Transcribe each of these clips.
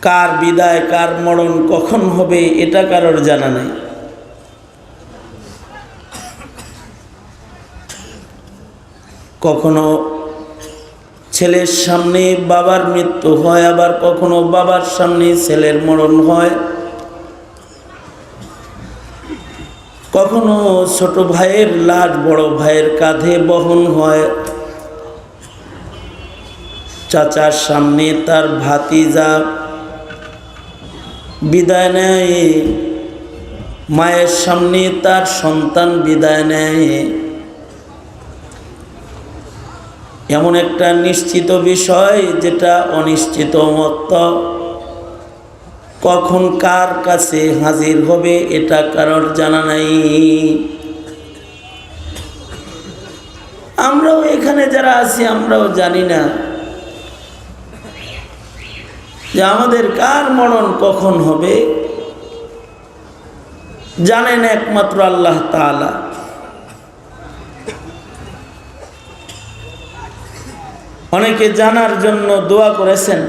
কার বিদায় কার মরণ কখন হবে এটা কারোর জানা নেই। কখনো ছেলের সামনে বাবার মৃত্যু হয়, আবার কখনো বাবার সামনে ছেলের মরণ হয়, কখনো ছোট ভাইয়ের লাশ বড় ভাইয়ের কাঁধে বহন হয়, চাচার সামনে তার ভাতিজা বিদায় নেয়, মায়ের সামনে তার সন্তান বিদায় নেয়। এমন একটা নিশ্চিত বিষয় যেটা অনিশ্চিত মত, কখন কার কাছে হাজির হবে এটা কারোর জানা নাই। আমরাও এখানে যারা আছি আমরাও জানি না যে আমাদের কার মরণ কখন হবে, জানেন একমাত্র আল্লাহ তাআলা। অনেকে জানার জন্য দোয়া করেছেন।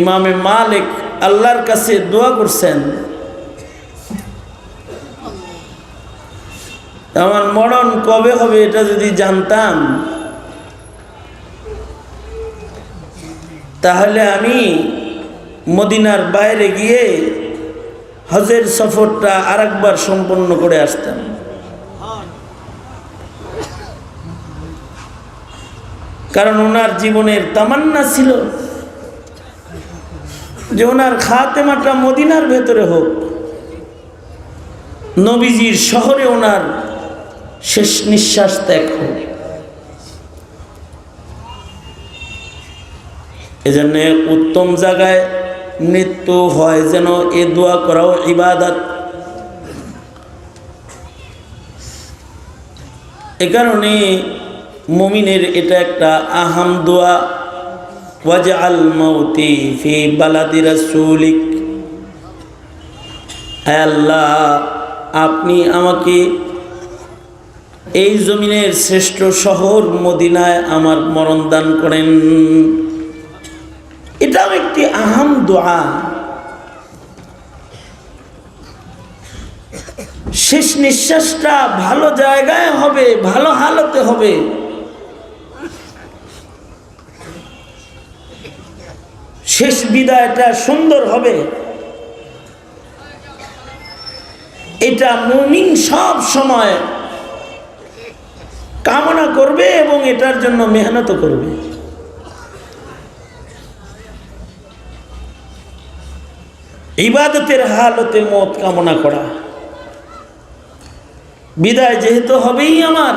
ইমামে মালিক আল্লাহর কাছে দোয়া করছেন, আমার মরণ কবে হবে এটা যদি জানতাম তাহলে আমি মদিনার বাইরে গিয়ে হজের সফরটা আরেকবার সম্পন্ন করে আসতাম। কারণ ওনার জীবনের তামান্না ছিল যে ওনার খাতেমাটা মদিনার ভেতরে হোক, নবীজির শহরে ওনার শেষ নিঃশ্বাস ত্যাগ হোক। এজন্য উত্তম জায়গায় মৃত্যু হয় যেন এ দোয়া করাও ইবাদত। এ কারণে মুমিনের এটা একটা আহাম দোয়া, ওয়াজআল মাউতি ফি বালাদি রাসূলিক, হে আল্লাহ আপনি আমাকে এই জমিনের শ্রেষ্ঠ শহর মদিনায় আমার মরণ দান করেন। এটাও একটি আহাম দোয়া। শেষ নিঃশ্বাসটা ভালো জায়গায় হবে, ভালো হালতে হবে। শেষ বিদায়টা সুন্দর হবে, এটা মুমিন সব সময় কামনা করবে এবং এটার জন্য মেহনত করবে। ইবাদতের হালতে মত কামনা করা, বিদায় যেহেতু হবেই, আমার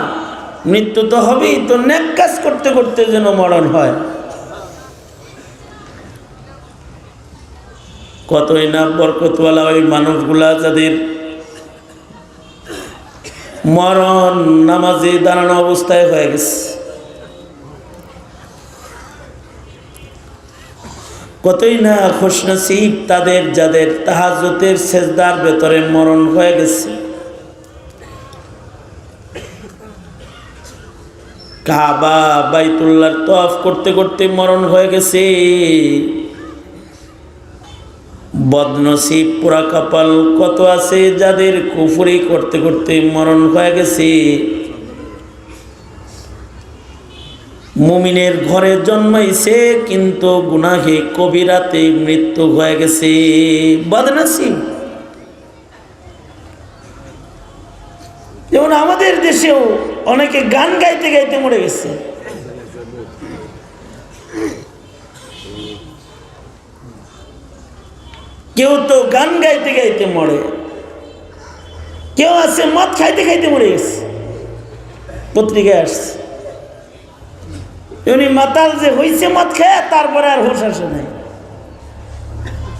মৃত্যু তো হবেই, তো নেক কাজ করতে করতে যেন মরণ হয়। কতই না বরকতওয়ালা ওই মানুষগুলা যাদের মরণ নামাজে দাঁড়ানো অবস্থায় হয়ে গেছে, কতই না খুশনসিব তাদের যাদের তাহাজ্জুদের সেজদার ভেতরে মরণ হয়ে গেছে। কাবা বাইতুল্লাহর তওয়াফ করতে করতে মরণ হয়ে গেছে। বদনসিব পুরা কপাল কত আছে যাদের কুফরি করতে করতে মরণ হয়ে গেছে। মুমিনের ঘরে জন্মাইছে কিন্তু গুনাহে কবিরাতে মৃত্যু হয়ে গেছে, বদনসিব। যেমন আমাদের দেশেও অনেকে গান গাইতে গাইতে মরে গেছে। কেউ তো গান গাইতে গাইতে মরে, কেউ আছে মদ খাইতে খাইতে মরে গেছে, পত্রিকায় আসছে। উনি মাতাল যে হইছে মদ খেয়ে, তারপরে আর হুঁশ আসে নাই,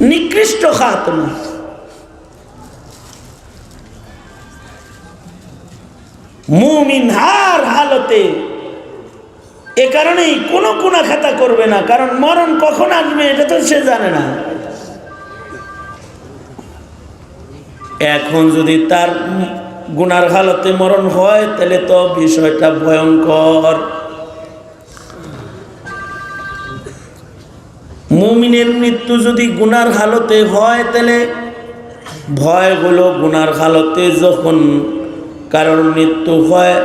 নিকৃষ্ট খাতনা। মুমিন হার হালতে এ কারণেই কোনো গুনাহ খাতা করবে না, কারণ মরণ কখন আসবে এটা তো সে জানে না। এখন যদি তার গুনার হালতে মরণ হয় তাহলে তো বিষয়টা ভয়ঙ্কর। মুমিনের মৃত্যু যদি গুনার হালতে হয় তাহলে ভয় হলো গুনার হালতে যখন কারণ মৃত্যু হয়,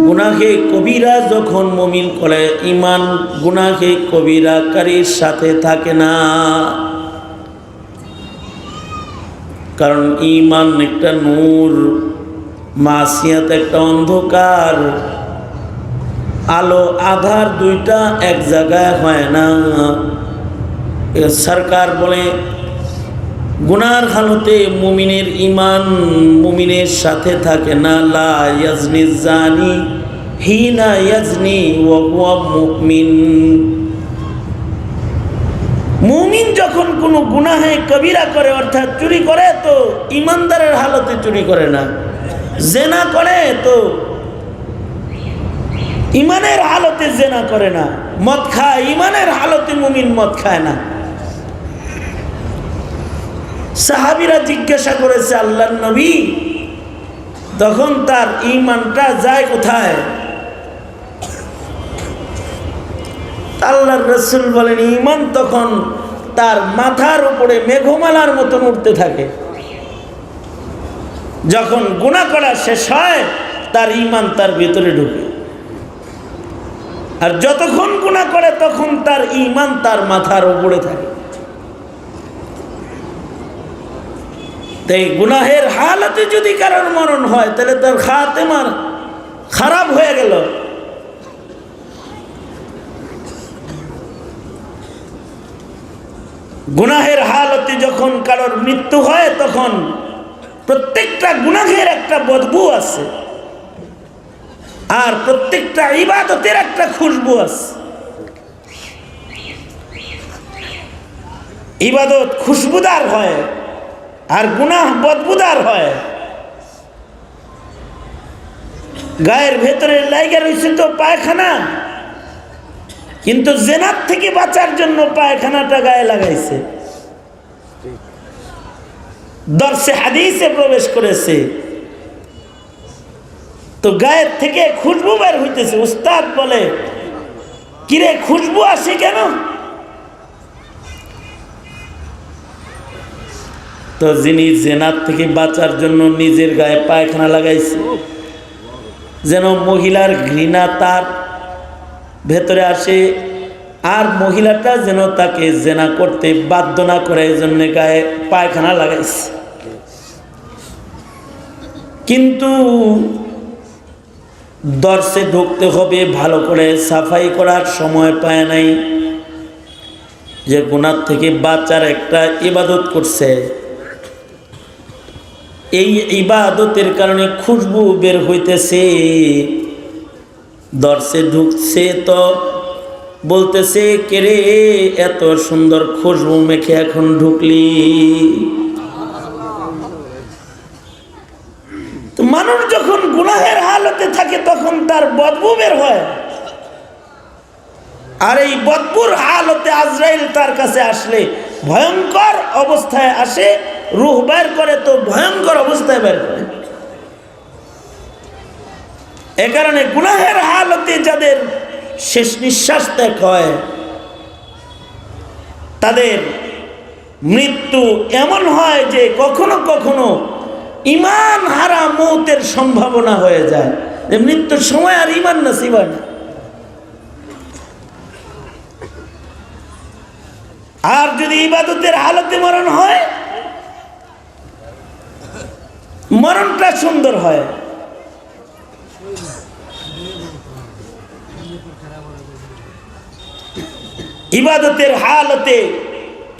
গুনাহে কবিরা যখন মুমিন করে, ঈমান গুনাহে কবিরাকারীর সাথে থাকে না। কারণ ঈমান একটা নূর, মাসিয়াত একটা অন্ধকার। আলো আধার দুইটা এক জায়গায় হয় না। সরকার বলে গুনার হালতে মুমিনের ঈমান মুমিনের সাথে থাকে না। লা ইয়াজনি জানি হিনা ইয়াজনি ওয়া হুয়া মুমিন। মুমিন যখন কোনো গুনাহে কবিরা করে অর্থাৎ চুরি করে তো ঈমানদারের হালতে চুরি করে না, জেনা করে তো ঈমানের হালতে জেনা করে না, মদ খায় ঈমানের হালতে মুমিন মদ খায় না। সাহাবীরা জিজ্ঞাসা করেছে আল্লাহর নবী, তখন তার ঈমানটা যায় কোথায়? আল্লাহর রাসূল বলেন ঈমান তখন তার মাথার উপরে মেঘমালার মতন উঠতে থাকে। যখন গুনাহ করা শেষ হয় তার ঈমান তার ভিতরে ঢুকে, আর যতক্ষণ গুনাহ করে তখন তার ঈমান তার মাথার উপরে থাকে। তাই গুনাহের হালতে যদি কারোর মরণ হয় তাহলে তার খাতেমা খারাপ হয়ে গেল। গুনাহের হালতে যখন কারোর মৃত্যু হয় তখন প্রত্যেকটা গুনাহের একটা বদবু আছে, আর প্রত্যেকটা ইবাদতের একটা খুশবু আছে। ইবাদত খুশবুদার হয় আর গুনাহ বদবুদার হয়। গায়ের ভেতরে লাইগা রয়েছে তো পায়খানা, কিন্তু জেনার থেকে বাঁচার জন্য পায়খানাটা গায়ে লাগাইছে, দর্শে হাদিসে প্রবেশ করেছে, তো গায়ের থেকে খুশবু বের হইতেছে। উস্তাদ বলে কিরে খুশবু আসে কেন? তো যিনি জেনার থেকে বাঁচার জন্য নিজের গায়ে পায়খানা লাগাইছে, যেন মহিলার ঘৃণা তার ভেতরে আসে, আর মহিলাটা যেন তাকে জেনা করতে বাধ্য না করে, এই জন্য গায়ে পায়খানা লাগাইছে। কিন্তু দর্শে ঢুকতে হবে, ভালো করে সাফাই করার সময় পায় নাই, যে গুনাহ থেকে বাঁচার একটা ইবাদত করছে, এই ইবাদতের কারণে খুশবু বের হইতেছে। দর্শে ঢুকছে তো বলতেছে কেরে এত সুন্দর খুশবু মেখে এখন ঢুকলি। তো মানুষ যখন গুনাহের হালতে থাকে তখন তার বদবু বের হয়, আর এই বদবুর হালতে আজরাইল তার কাছে আসলে ভয়ঙ্কর অবস্থায় আসে, রূহ বের করে তো ভয়ঙ্কর অবস্থায় বের করে। এ কারণে গুনাহের হালতে যাদের শেষ নিঃশ্বাস ত্যাগ হয় তাদের মৃত্যু এমন হয় যে কখনো কখনো ঈমান হারা মৌতের সম্ভাবনা হয়ে যায়, যে মৃত্যুর সময় আর ঈমান নসিব হয় না। আর যদি ইবাদতের হালতে মরণ হয়, মরণটা সুন্দর হয়। ইবাদতের হালতে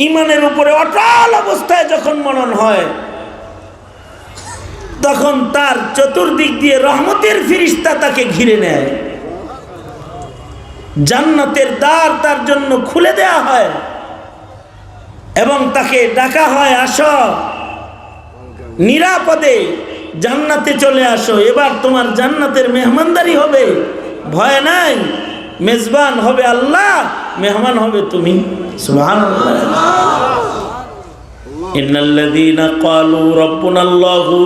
ঈমানের উপরে অটল অবস্থায় যখন মরণ হয় তখন তার চতুর্দিক দিয়ে রহমতের ফিরিস্তা তাকে ঘিরে নেয়, জান্নাতের দ্বার তার জন্য খুলে দেয়া হয় এবং তাকে ডাকা হয়, আসো নিরাপদে জান্নাতে চলে আসো, এবার তোমার জান্নাতের মেহমানদারি হবে, ভয় নাই, মেজবান হবে আল্লাহ, মেহমান হবে তুমি। সুবহানাল্লাহ। ইন্নাল্লাযীনা ক্বালু রাব্বুনাল্লাহু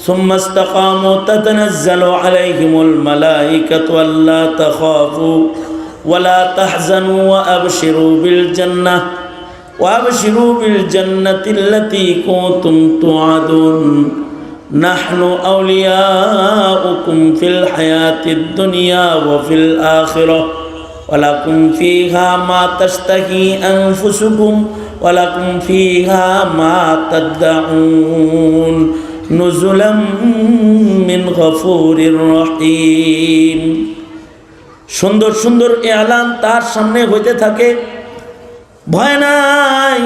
সুম্মা ইসতাকামু তাতানাজ্জালু আলাইহিমুল মালাঈকাতু আল্লা তাখাফু ওয়ালা তাহজানু ওয়া আবশিরু বিল জান্নাহ وابشروا بالجنة التي كنتم توعدون نحن أولياؤكم في الحياة الدنيا وفي الآخرة ولكم فيها ما تشتهي أنفسكم ولكم فيها ما تدعون نزلا من غفور رحيم সুন্দর সুন্দর এলান তার সামনে হইতে থাকে, ভয় নাই,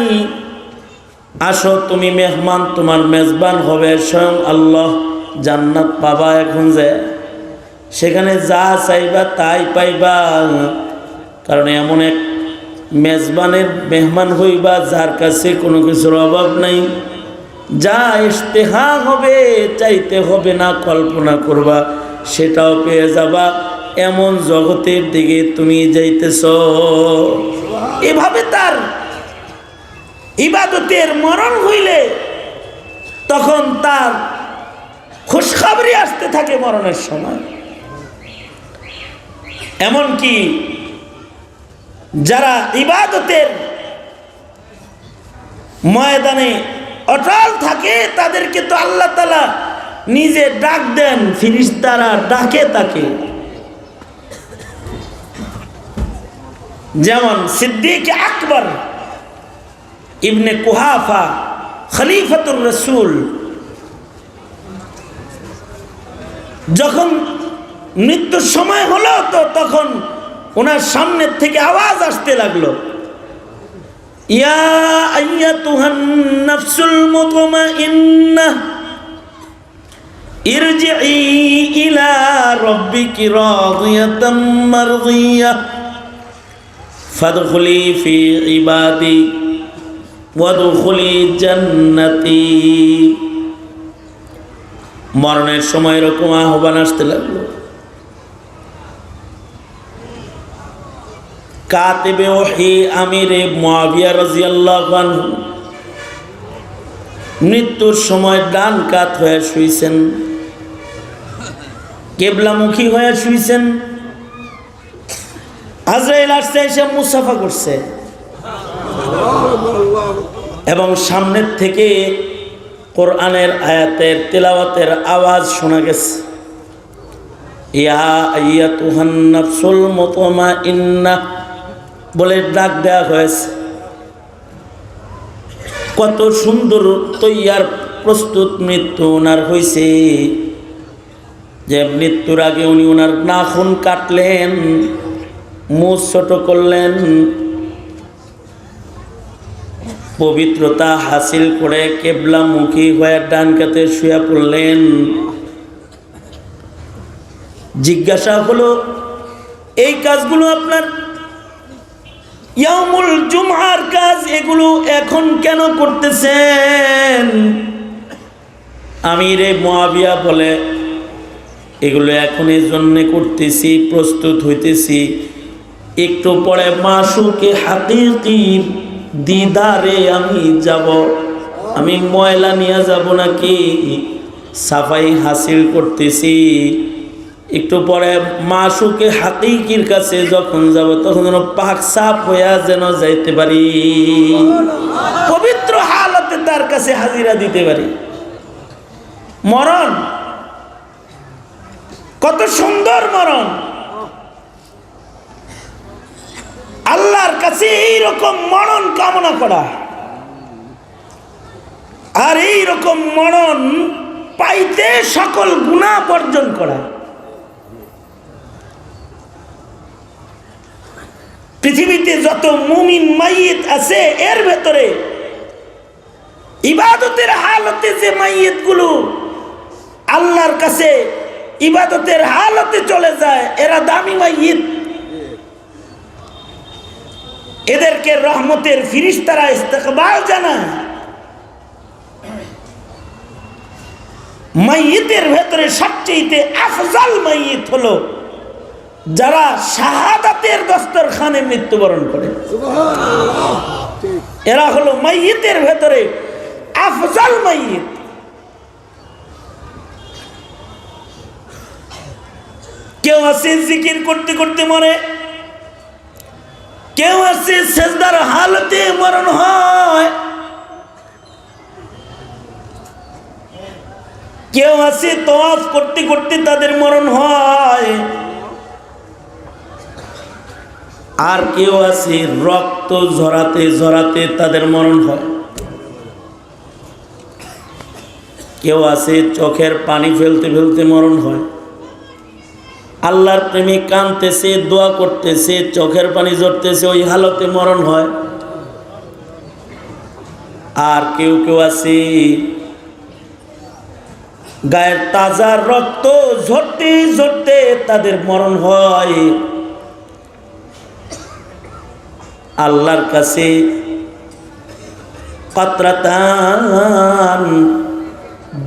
আসো তুমি মেহমান, তোমার মেজবান হবে স্বয়ং আল্লাহ, জান্নাত পাবা। এখন যে সেখানে যা চাইবা তাই পাইবা, কারণ এমন এক মেজবানের মেহমান হইবা যার কাছে কোনো কিছুর অভাব নাই। যা ইশতেহা হবে, চাইতে হবে না, কল্পনা করবা সেটাও পেয়ে যাবা। এমন জগতের দিকে তুমি যাইতেছ। এভাবে তার ইবাদতের মরণ হইলে তখন তার খুশখবরি আসতে থাকে মরণের সময়। এমনকি যারা ইবাদতের ময়দানে অটল থাকে তাদেরকে তো আল্লাহ তাআলা নিজে ডাক দেন, ফেরেশতারা ডাকে তাকে। যেমন সিদ্দিক আকবর ইবনে কুহাফা খলিফাতুর রাসূল যখন মৃত্যুর সময় হলো, তো তখন ওনার সামনের থেকে আওয়াজ আসতে লাগলো, ইয়া আইয়াতুহান নাফসুল মুতমাইন্নাহ ইরজিই ইলা রাব্বিকি রাদিয়াতাম মারদিয়াহ ফাদখুলি ফি ইবাদি ওয়াদখুলি জান্নাতি। মরণের সময় এরকম আহ্বান আসতে লাগলো। কাতিবে ওহী আমিরে মুআবিয়া রাদিয়াল্লাহু আনহু মৃত্যুর সময় ডান কাত হয়ে শুইছেন, কিবলামুখী হয়ে শুইছেন। আজরাইল আসছে, এসে মুসাফা করছে এবং সামনের থেকে কোরআনের আয়াতের তিলাওয়াতের আওয়াজ শোনা গেছে, ইয়া আইয়াতুহান নাফসুল মুতমাইন্নাহ বলে ডাক দেয়া হয়েছে। কত সুন্দর তৈয়ার প্রস্তুত মৃত্যু ওনার হয়েছে, যে মৃত্যুর আগে উনি ওনার নাখুন কাটলেন, মুখ ছোট করলেন, পবিত্রতা হাসিল করে কেবলামুখী হয়ে ডান কাতে শুয়ে পড়লেন। জিজ্ঞাসা হলো, এই কাজগুলো আপনার ইয়াউমুল জুমআর কাজ, এগুলো এখন কেন করতেছেন? আমিরে মুআবিয়া বলে, এগুলো এখন এই জন্যে করতেছি, প্রস্তুত হইতেছি, একটু পরে মাশুকে হাকিকি দিদারে আমি যাব। আমি ময়লা নিয়ে যাব নাকি, সাফাই হাসিল করতেছি। একটু পরে মাশুকে হাকিকির কাছে যখন যাব, তখন যেন পাক সাফ হইয়া যেন যাইতে পারি, পবিত্র হালতে তার কাছে হাজিরা দিতে পারি। মরণ কত সুন্দর মরণ! আল্লাহর কাছে এইরকম মরণ কামনা করা আর এইরকম মরণ পাইতে সকল গুনাহ বর্জন করা। পৃথিবীতে যত মুমিন মাইয়িত আছে, এর ভেতরে ইবাদতের হালতে যে মাইয়িত গুলো আল্লাহর কাছে ইবাদতের হালতে চলে যায়, এরা দামি মাইয়িত। এদেরকে রহমতের ফিরিস্তারা ইস্তেকবাল জানায়। মাইয়িতের ভেতরে সবচেয়ে আফজাল মাইয়িত হলো যারা শাহাদাতের দস্তরখানে মৃত্যুবরণ করে। এরা হলো মাইয়িতের ভেতরে আফজাল মাইয়িত। কেউ আছে জিকির করতে করতে মরে, কেউ আছে সেজদার হালতে মরণ হয়, কেউ আছে তওয়াফ করতে করতে তাদের মরণ হয়, আর কেউ আছে রক্ত ঝরাতে ঝরাতে তাদের মরণ হয়, কেউ আছে চোখের পানি ফেলতে ফেলতে মরণ হয়, আল্লাহর প্রেমে কাঁদতেছে, দোয়া করতেছে, চোখের পানি ঝরতেছে, ওই হালতে মরণ হয়। আর কেউ কেউ আছে গায়ের তাজা রক্ত ঝরতে ঝরতে তাদের মরণ হয়। আল্লাহর কাছে কাতরাতান,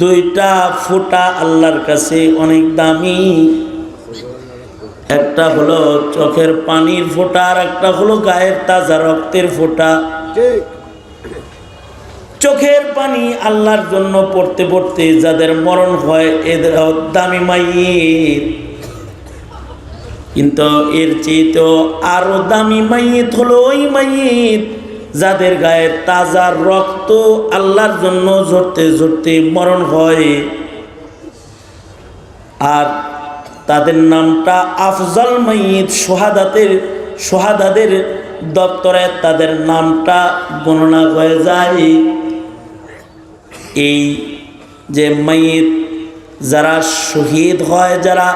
দুইটা ফোঁটা আল্লাহর কাছে অনেক দামি। একটা হলো চোখের পানির ফোঁটা, আর একটা হলো গায়ের তাজা রক্তের ফোঁটা। চোখের পানি আল্লাহর জন্য পড়তে পড়তে যাদের মরণ হয় এদের দামি মাইয়িত। কিন্তু এর চেয়েও আরো দামি মাইয়িত হলো ওই মাইয়িত যাদের গায়ের তাজা রক্ত আল্লাহর জন্য ঝরতে ঝরতে মরণ হয়, আর তাদের নামটা আফজল মাইয়িত। সোহাদাদের দপ্তরে তাদের নামটা গণনা হয়ে যায়। এই যে মাইয়িত যারা শহীদ হয়, যারা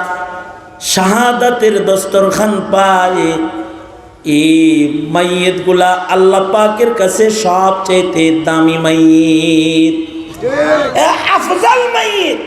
শাহাদাতের দস্তরখান পায়, এই মাইয়িত গুলা আল্লাহ পাকের কাছে সবচেয়ে দামি মাইয়িত, আফজল মাইয়িত।